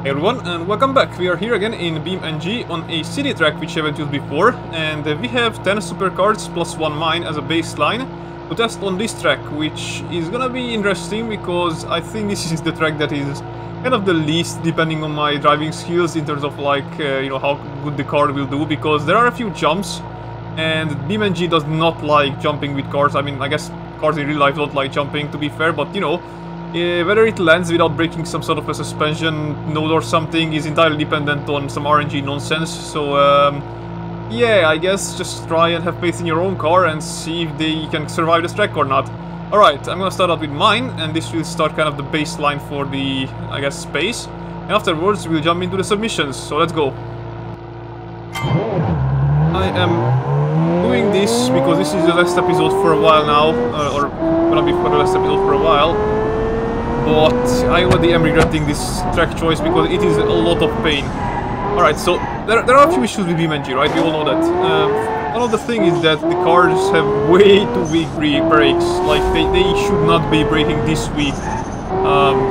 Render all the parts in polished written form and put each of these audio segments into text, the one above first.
Hey everyone, and welcome back. We are here again in BeamNG on a city track which I haven't used before, and we have 10 supercars plus 1 mine as a baseline to test on this track, which is gonna be interesting because I think this is the track that is kind of the least depending on my driving skills in terms of like, you know, how good the car will do, because there are a few jumps and BeamNG does not like jumping with cars. I mean, I guess cars in real life don't like jumping, to be fair, but you know, whether it lands without breaking some sort of a suspension node or something is entirely dependent on some RNG nonsense. So yeah, I guess just try and have faith in your own car and see if they can survive this track or not. Alright, I'm gonna start out with mine, and this will start kind of the baseline for the, I guess, space. And afterwards we'll jump into the submissions, so let's go. I am doing this because this is the last episode for a while now, or gonna be for the last episode for a while. But I already am regretting this track choice because it is a lot of pain. Alright, so there are a few issues with BeamNG, right? We all know that. One of the things is that the cars have way too weak brakes. Like, they should not be braking this weak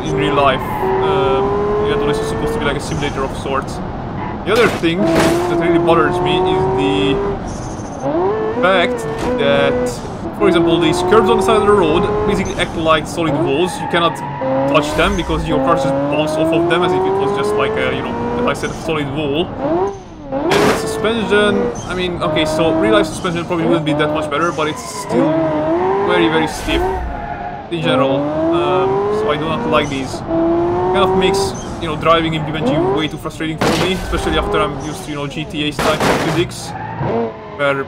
in real life. Even though this is supposed to be like a simulator of sorts. The other thing that really bothers me is the fact that, for example, these curves on the side of the road basically act like solid walls. You cannot touch them because your car just bounces off of them as if it was just like a, you know, as I said, a solid wall. And the suspension, I mean, okay, so real life suspension probably wouldn't be that much better, but it's still very, very stiff in general. So I do not like these. Kind of makes, you know, driving in BeamNG way too frustrating for me, especially after I'm used to, you know, GTA type of physics, where your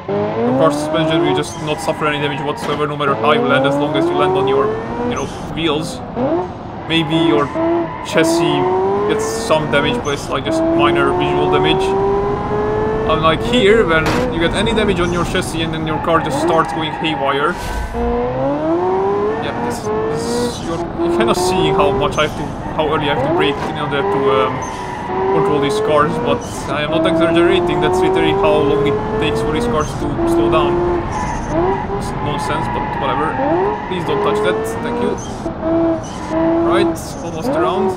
car suspension will just not suffer any damage whatsoever, no matter how you land, as long as you land on your, you know, wheels. Maybe your chassis gets some damage, but it's like just minor visual damage. Unlike here, when you get any damage on your chassis and then your car just starts going haywire. Yeah, you're kind of seeing how early I have to brake in order to control these cars, but I am not exaggerating. That's literally how long it takes for these cars to slow down. It's nonsense, but whatever. Please don't touch that, thank you. Right, almost around.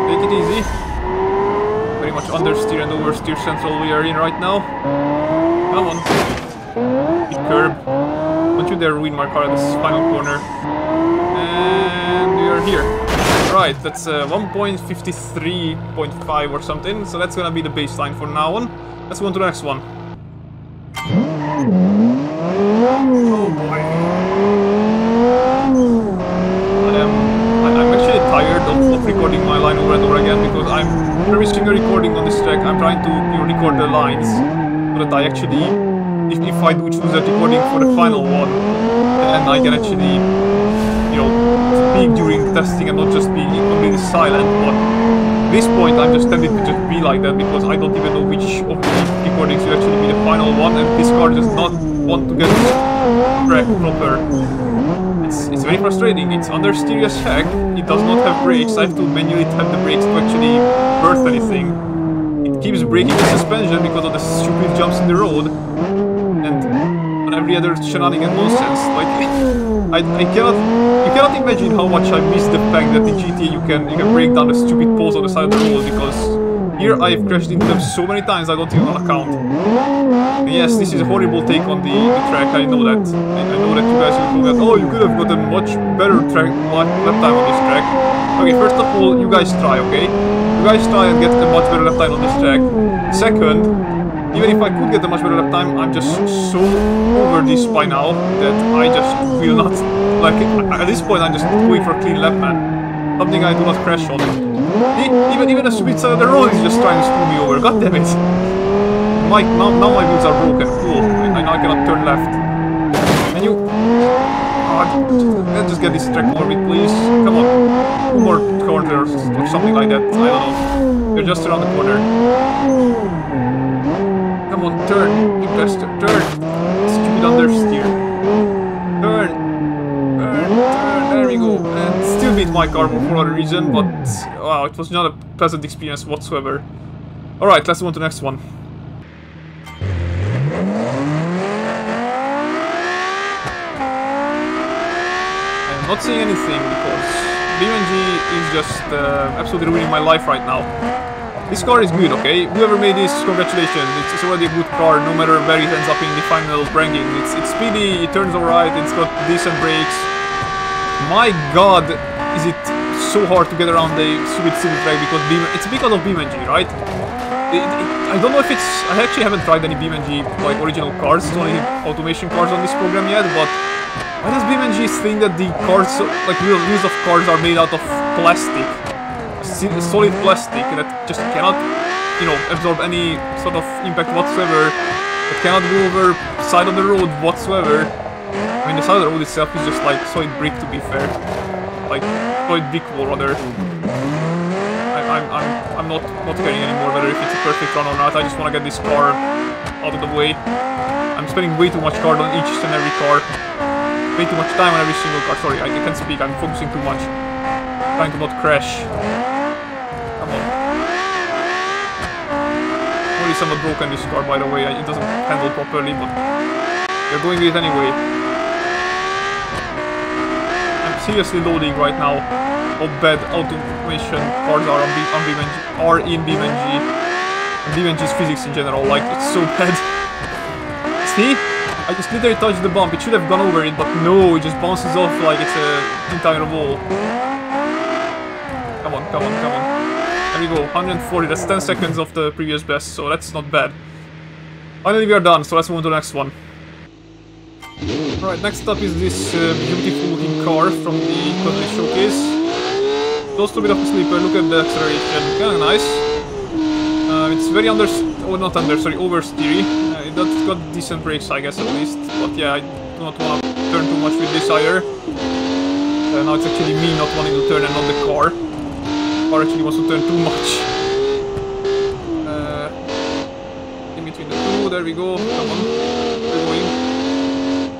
Take it easy. Very much understeer and oversteer central we are in right now. Come on. Big curb. Don't you dare ruin my car at this final corner. And we are here. Right, that's 1.53.5 or something, so that's gonna be the baseline for now on. Let's go on to the next one. Oh boy. I'm actually tired of recording my line over and over again, because every single recording on this track I'm trying to, you know, record the lines so that I actually, if I do choose that recording for the final one, then I can actually, you know, speak during testing and not just be completely silent. But at this point I'm just tempted to just be like that, because I don't even know which of the recordings will actually be the final one, and this car does not want to get track proper. It's very frustrating. It's understeer as heck. It does not have brakes. I have to manually tap the brakes to actually birth anything. It keeps breaking the suspension because of the stupid jumps in the road and on every other shenanigan nonsense. Like, you cannot imagine how much I miss the fact that in GTA you can break down the stupid poles on the side of the road, because here I have crashed into them so many times I don't even want to count. And yes, this is a horrible take on the track, I know that. I know that you guys will know that, oh, you could have got a much better lap time on this track. Okay, first of all, you guys try, okay? You guys try and get a much better lap time on this track. Second, even if I could get a much better lap time, I'm just so over this by now that I just will not, like, at this point I'm just going for a clean lap, man. Something I do not crash on. Even the stupid side of the road is just trying to screw me over, god damn it. Now my wheels are broken, cool. I now cannot turn left. Can you... let's just get this track over with, please. Come on. 2 more corners or something like that, I don't know. You're just around the corner. Come on, turn, you bastard, turn! Stupid understeer. Turn! Turn, there we go. And still beat my car for no other reason, but wow, it was not a pleasant experience whatsoever. Alright, let's move on to the next one. I'm not saying anything because BeamNG is just absolutely ruining my life right now. This car is good, okay? Whoever made this, congratulations. It's already a good car, no matter where it ends up in the final ranking. It's speedy, it turns alright, it's got decent brakes. My god, is it so hard to get around the stupid city track because it's because of BeamNG, right? I don't know if it's... I actually haven't tried any BeamNG, like, original cars. It's only automation cars on this program yet, but... Why does BeamNG think that the cars, like, real use of cars are made out of plastic? Solid plastic that just cannot, you know, absorb any sort of impact whatsoever. It cannot go over side of the road whatsoever. I mean, the side of the road itself is just like solid brick, to be fair. Like, solid brick wall, rather. I'm not caring anymore whether if it's a perfect run or not. I just want to get this car out of the way. I'm spending way too much card on each and every car. Way too much time on every single car. Sorry, I can't speak. I'm focusing too much. Trying to not crash. Come on. Already somewhat broken this car, by the way. It doesn't handle properly, but we're going with it anyway. I'm seriously loading right now how bad automation cars are in BeamNG. And BeamNG's physics in general. Like, it's so bad. See? I just literally touched the bump. It should have gone over it, but no, it just bounces off like it's an entire wall. Come on, come on, come on. There we go, 140. That's 10 seconds of the previous best, so that's not bad. Finally, we are done, so let's move on to the next one. Alright, next up is this beautiful looking car from the Kotatsu showcase. Close to a bit of a sleeper. Look at the acceleration. Kinda nice. It's very oversteery. It's got decent brakes, I guess, at least. But yeah, I do not want to turn too much with this either. Now it's actually me not wanting to turn and not the car. The car actually wants to turn too much. In between the two, there we go. Come on. We're going.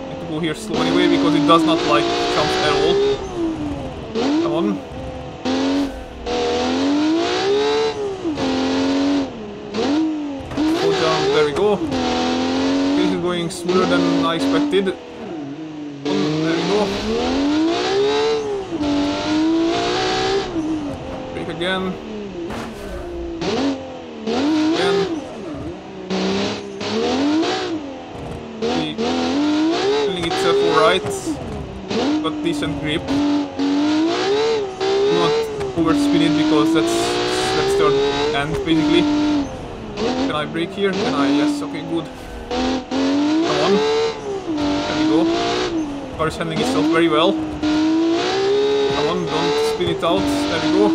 Need to go here slow anyway, because it does not like jumps at all. Come on. Go jump, there we go. This is going smoother than I expected. There we go. Brake again. Again. Feeling itself alright. Got decent grip. Do not overspin it because that's the end basically. Can I brake here? Can I? Yes, okay, good. Come on. There we go. The car is handling itself very well. Come on, don't spin it out. There we go.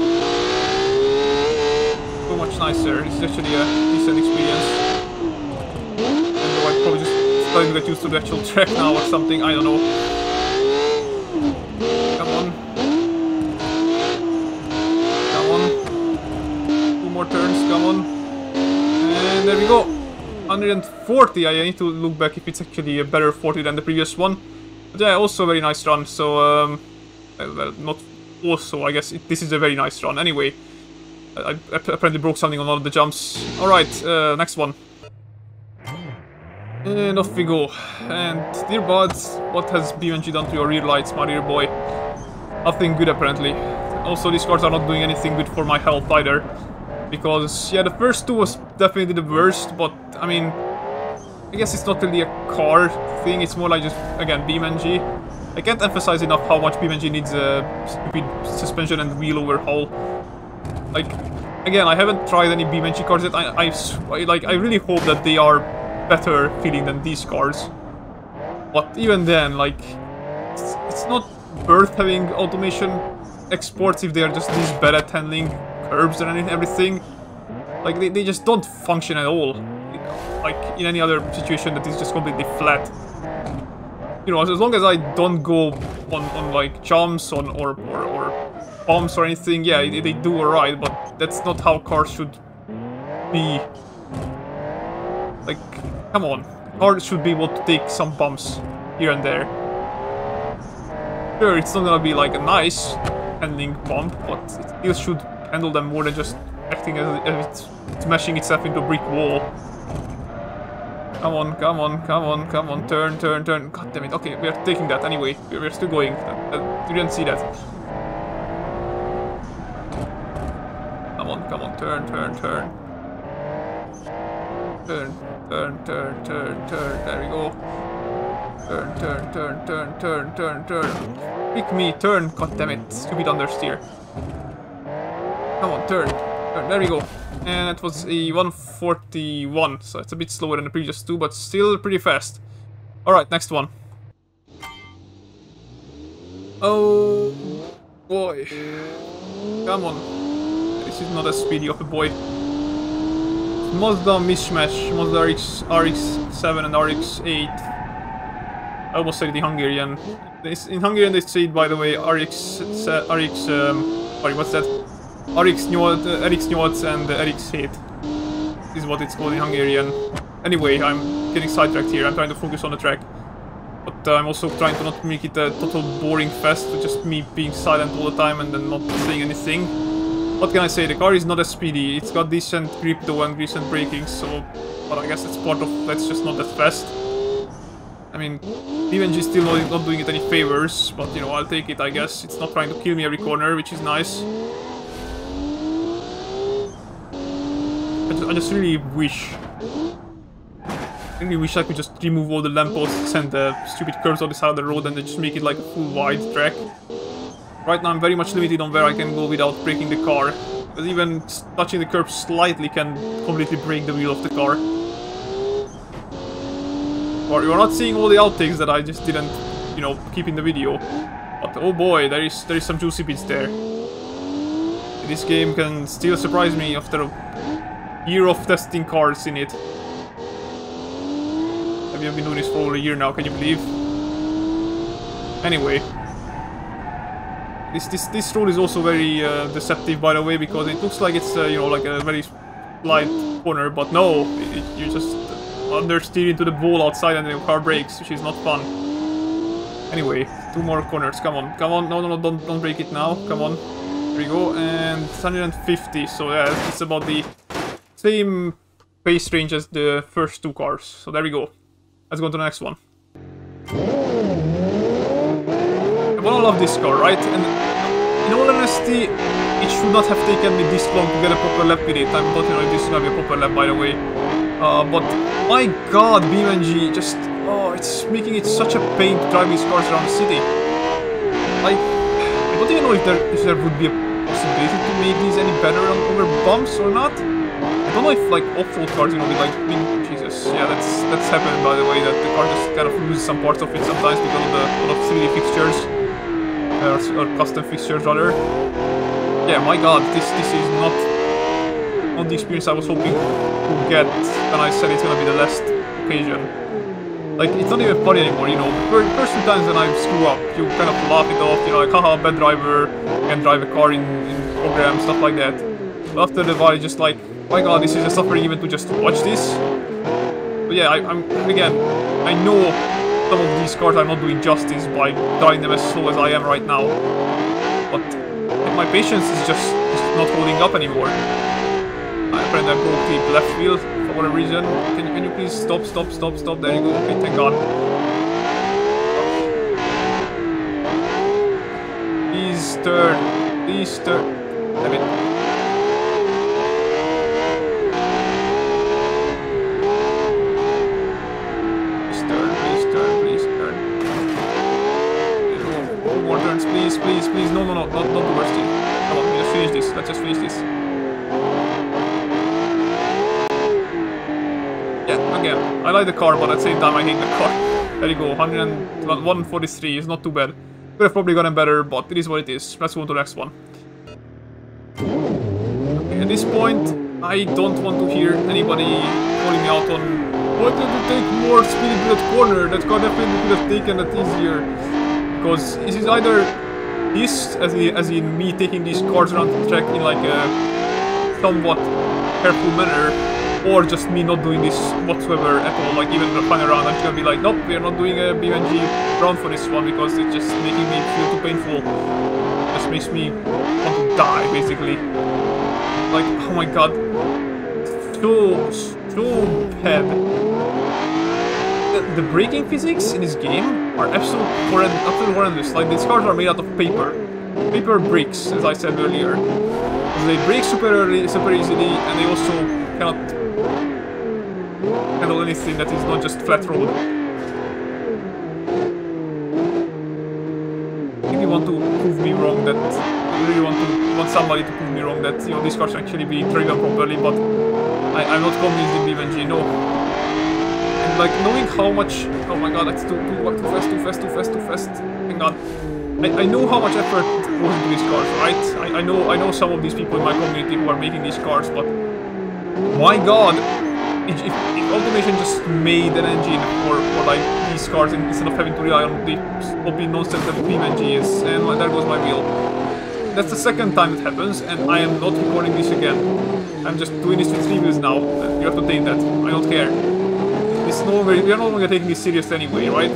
So much nicer. It's actually a decent experience. And though I'm probably just starting to get used to the actual track now or something, I don't know. Come on. Come on. 2 more turns, come on. And there we go. 140. I need to look back if it's actually a better 40 than the previous one. But yeah, also a very nice run. So, well, not also, I guess this is a very nice run. Anyway, I apparently broke something on all of the jumps. Alright, next one. And off we go. And dear buds, what has BeamNG done to your rear lights, my dear boy? Nothing good apparently. Also, these cars are not doing anything good for my health either. Because, yeah, the first two was definitely the worst, but, I mean, I guess it's not really a car thing, it's more like just, again, BeamNG. I can't emphasize enough how much BeamNG needs a stupid suspension and wheel overhaul. Like, again, I haven't tried any BeamNG cars yet. I really hope that they are better feeling than these cars. But even then, like, it's not worth having automation exports if they are just this bad at handling curbs and everything. Like, they just don't function at all. Like, in any other situation that is just completely flat. You know, as long as I don't go on like jumps or bumps or anything, yeah, they do alright, but that's not how cars should be. Like, come on. Cars should be able to take some bumps here and there. Sure, it's not gonna be like a nice handling bump, but it still should handle them more than just acting as if it's smashing itself into a brick wall. Come on, come on, come on, come on, turn, turn, turn. God damn it. Okay, we are taking that anyway. We're still going. You didn't see that. turn, turn, turn. Turn, turn, turn, turn, turn. There we go. Turn, turn, turn, turn, turn, turn, turn. Pick me, turn. God damn it. Stupid understeer. Come on, turn. Turn. There we go. And that was a 141. So it's a bit slower than the previous two, but still pretty fast. Alright, next one. Oh boy. Come on. This is not as speedy of a boy. Mazda mishmash. Mazda RX-7 and RX-8. I almost said the Hungarian. In Hungarian they say it, by the way, sorry, what's that? RX-8 and RX-8 is what it's called in Hungarian. Anyway, I'm getting sidetracked here. I'm trying to focus on the track. But I'm also trying to not make it a total boring fest with just me being silent all the time and then not saying anything. What can I say? The car is not as speedy. It's got decent grip though and decent braking, so... But I guess it's part of... That's just not that fast. I mean, BeamNG is still not doing it any favors, but you know, I'll take it, I guess. It's not trying to kill me every corner, which is nice. I just really wish... I really wish I could just remove all the lampposts and the stupid curves on the side of the road and then just make it like a full wide track. Right now I'm very much limited on where I can go without breaking the car. Because even touching the curb slightly can completely break the wheel of the car. Or you're not seeing all the outtakes that I just didn't, you know, keep in the video. But oh boy, there is some juicy bits there. This game can still surprise me after a year of testing cars in it. I've been doing this for over a year now, can you believe? Anyway. This road is also very deceptive, by the way, because it looks like it's, you know, like a very light corner, but no, you just understeer into the wall outside and the car brakes, which is not fun. Anyway, 2 more corners, come on, come on, no, don't break it now, come on. There we go, and 150, so yeah, it's about the same pace range as the first 2 cars, so there we go. Let's go to the next one. I wanna love this car, right? And in all honesty, it should not have taken me this long to get a proper lap with it. I'm not, you know, if this is gonna be a proper lap, by the way. But my god, BeamNG just... Oh, it's making it such a pain to drive these cars around the city. Like, I don't even know if there would be a possibility to make these any better over bumps or not. I don't know if, like, off-road cars, you know, with, like, Jesus, yeah, that's happened, by the way, that the car just kind of loses some parts of it sometimes because of the lot of 3D fixtures, or custom fixtures, rather. Yeah, my god, this is not the experience I was hoping to get when I said it's gonna be the last occasion. Like, it's not even funny anymore, you know. The first 2 times when I screw up, you kind of laugh it off, you know, like, haha, bad driver, can drive a car in program, stuff like that. But after the while, just like, my god, this is a suffering even to just watch this. But yeah, again, I know some of these cars I'm not doing justice by driving them as slow as I am right now. But my patience is just not holding up anymore. I apparently broke the left wheel for whatever reason. Can you please stop? There you go. Okay, thank god. Please turn. Please turn. Damn it. Please, no, not the worst thing. Come on, let's finish this. Let's just finish this. Yeah, again, I like the car, but at the same time I hate the car. There you go, 143 is not too bad. Could have probably gotten better, but it is what it is. Let's go on to the next one. Okay, at this point, I don't want to hear anybody calling me out on why did you take more speed into that corner? That car definitely could have taken that easier. Because this is either this, as in me taking these cars around the track in like a somewhat careful manner, or just me not doing this whatsoever at all. Like even the final round, I'm just gonna be like, nope, we are not doing a BeamNG round for this one because it's just making me feel too painful. It just makes me want to die, basically. Like, oh my god, so bad. The braking physics in this game are absolutely horrendous. Like, these cars are made out of paper. paper bricks, as I said earlier. They break super easily, and they also cannot handle anything that is not just flat road. I think you want to prove me wrong that you really want somebody to prove me wrong that these cars can actually be driven properly, but I'm not convinced in BeamNG, no. And like knowing how much, oh my god, that's too fast. Hang on. I know how much effort goes into these cars, right? I know some of these people in my community who are making these cars, but my god, if automation just made an engine for like these cars instead of having to rely on the sloppy nonsense that BeamNG is, and there goes my wheel. That's the second time it happens, and I am not recording this again. I'm just doing this with 3 wheels now. You have to take that. I don't care. We are no longer taking this serious anyway, right?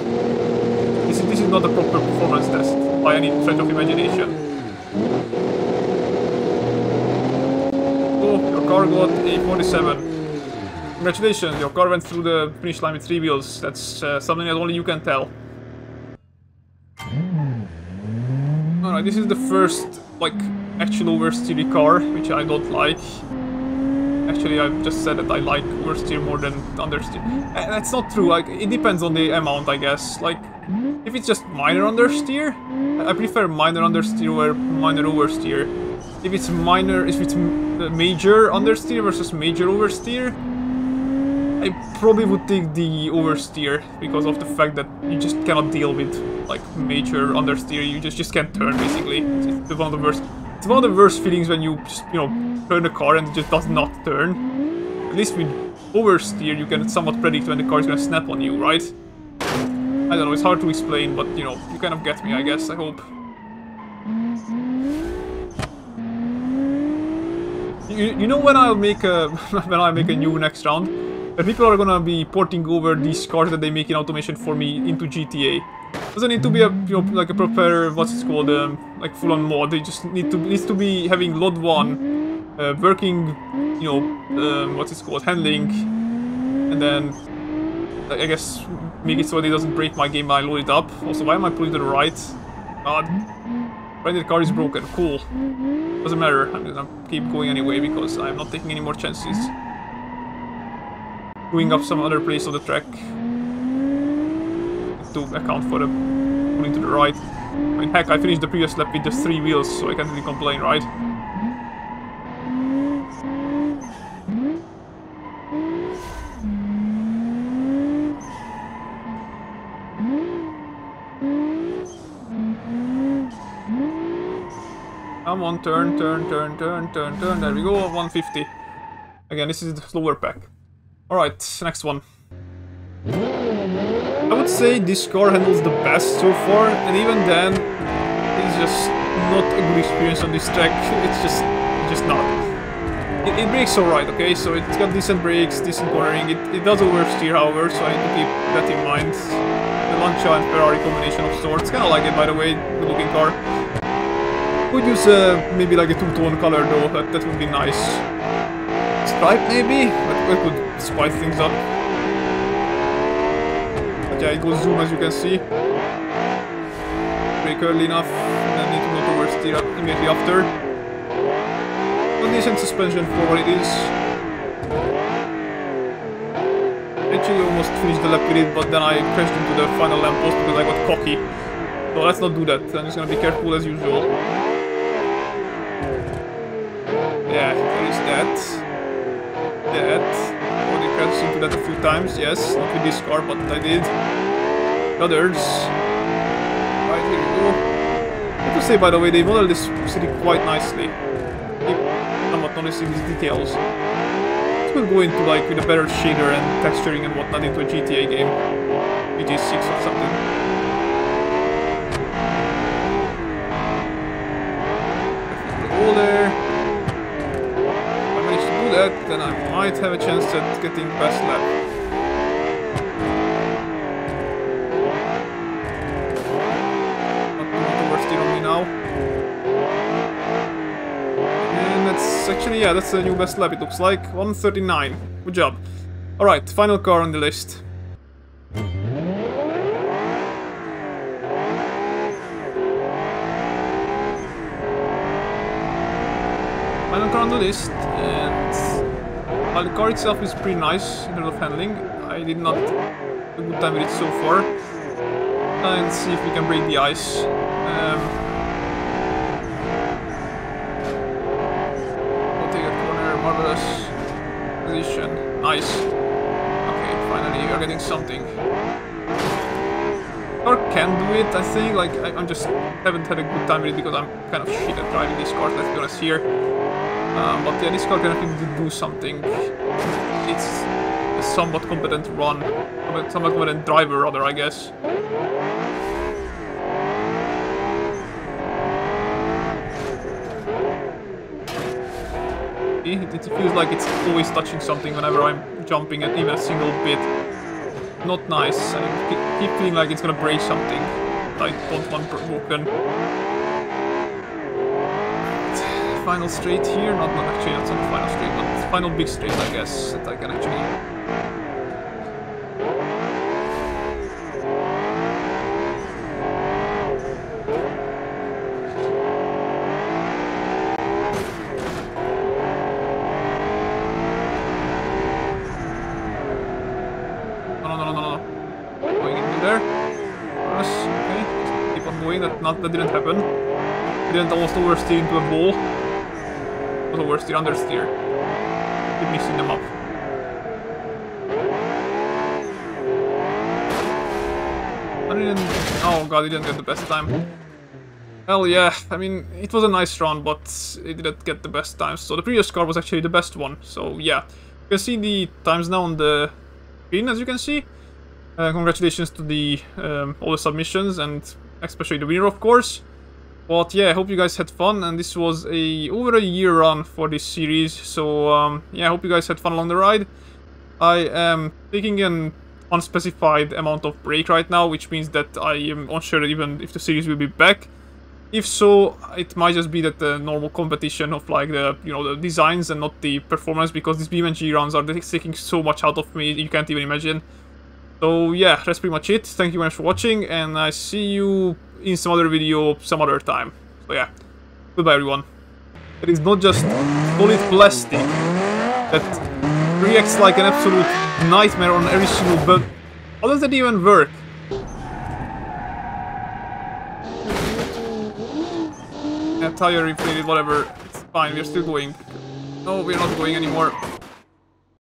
This is not a proper performance test by any stretch of imagination. Oh, your car got a 47. Congratulations, your car went through the finish line with 3 wheels. That's something that only you can tell. Alright, this is the first, like, actual oversteery car, which I don't like. Actually, I've just said that I like oversteer more than understeer. That's not true, like, it depends on the amount, I guess. Like, if it's just minor understeer, I prefer minor understeer over minor oversteer. If it's major understeer versus major oversteer, I probably would take the oversteer because of the fact that you just cannot deal with like major understeer. You just can't turn basically. It's one of the worst. It's one of the worst feelings when you just turn the car and it just does not turn. At least with oversteer you can somewhat predict when the car is gonna snap on you, right? I don't know. It's hard to explain, but you kind of get me. I guess. I hope. You know when I'll make a new next round. People are gonna be porting over these cars that they make in automation for me into GTA. Doesn't need to be a like a proper what's it called like full-on mod. They just needs to be having load 1, working what's it called, handling, and then I guess make it so that it doesn't break my game when I load it up. Also, why am I pulling to the right? God, right, the car is broken. Cool. Doesn't matter. I'm gonna keep going anyway because I'm not taking any more chances. Going up some other place on the track to account for the pulling to the right. I mean, heck, I finished the previous lap with just 3 wheels, so I can't really complain, right? Come on, turn. There we go, 150. Again, this is the slower pack. Alright, next one. I would say this car handles the best so far, and even then, it's just not a good experience on this track. It's just not. It brakes alright, okay, so it's got decent brakes, decent cornering. It does oversteer, however, so I need to keep that in mind. The Lancia and Ferrari combination of sorts. Kinda like it, by the way, good looking car. Could use maybe like a two-tone color though, that would be nice. Stripe maybe? That could spice things up. But yeah, it goes zoom as you can see. Brake early enough, and then need to not oversteer immediately after. Not decent suspension for what it is. Actually almost finished the lap with it, but then I crashed into the final lamppost because I got cocky. So let's not do that, I'm just gonna be careful as usual. Yeah, there is that. Already crashed into that a few times, yes, not with this car, but I did. Others. Right, here we go. I have to say, by the way, they modeled this city quite nicely. I'm not noticing these details. It's good go into like with a better shader and texturing and whatnot into a GTA game. GTA 6 or something. Go there. Then I might have a chance at getting best lap. Not too much oversteer on me now. And that's actually, yeah, that's a new best lap it looks like. 139. Good job. Alright, final car on the list. on the list, and while the car itself is pretty nice in terms of handling, I did not have a good time with it so far. And see if we can break the ice. We'll take a corner, marvelous position, nice. Okay, finally we are getting something. Car can do it, I think. Like I'm just haven't had a good time with it because I'm kind of shit at driving these cars. Let's be honest here. But yeah, this car can actually do something. It's a somewhat competent run, somewhat competent driver rather, I guess. It feels like it's always touching something whenever I'm jumping at even a single bit. Not nice. I keep feeling like it's gonna break something. I don't want broken. Final straight here. Not actually, that's not the final straight, but final big straight, I guess, that I can actually. No. Going into there. Yes, okay. Keep on going. That didn't happen. Didn't almost oversteer into a ball. Not oversteer, understeer. Keep mixing them up. Oh god, I didn't get the best time. Hell yeah, I mean, it was a nice run, but it didn't get the best times. So the previous car was actually the best one. So yeah, you can see the times now on the screen, as you can see. Congratulations to all the submissions, and especially the winner, of course. But yeah, I hope you guys had fun, and this was over a year run for this series. So yeah, I hope you guys had fun along the ride. I am taking an unspecified amount of break right now, which means that I am unsure even if the series will be back. If so, it might just be that the normal competition of like the the designs and not the performance, because these BeamNG runs are taking so much out of me you can't even imagine. So yeah, that's pretty much it. Thank you very much for watching, and I see you in some other video some other time. So yeah, goodbye everyone. It is not just solid plastic that reacts like an absolute nightmare on every single build. How does that even work? Yeah, tire inflated, whatever. It's fine, we're still going. No, we're not going anymore.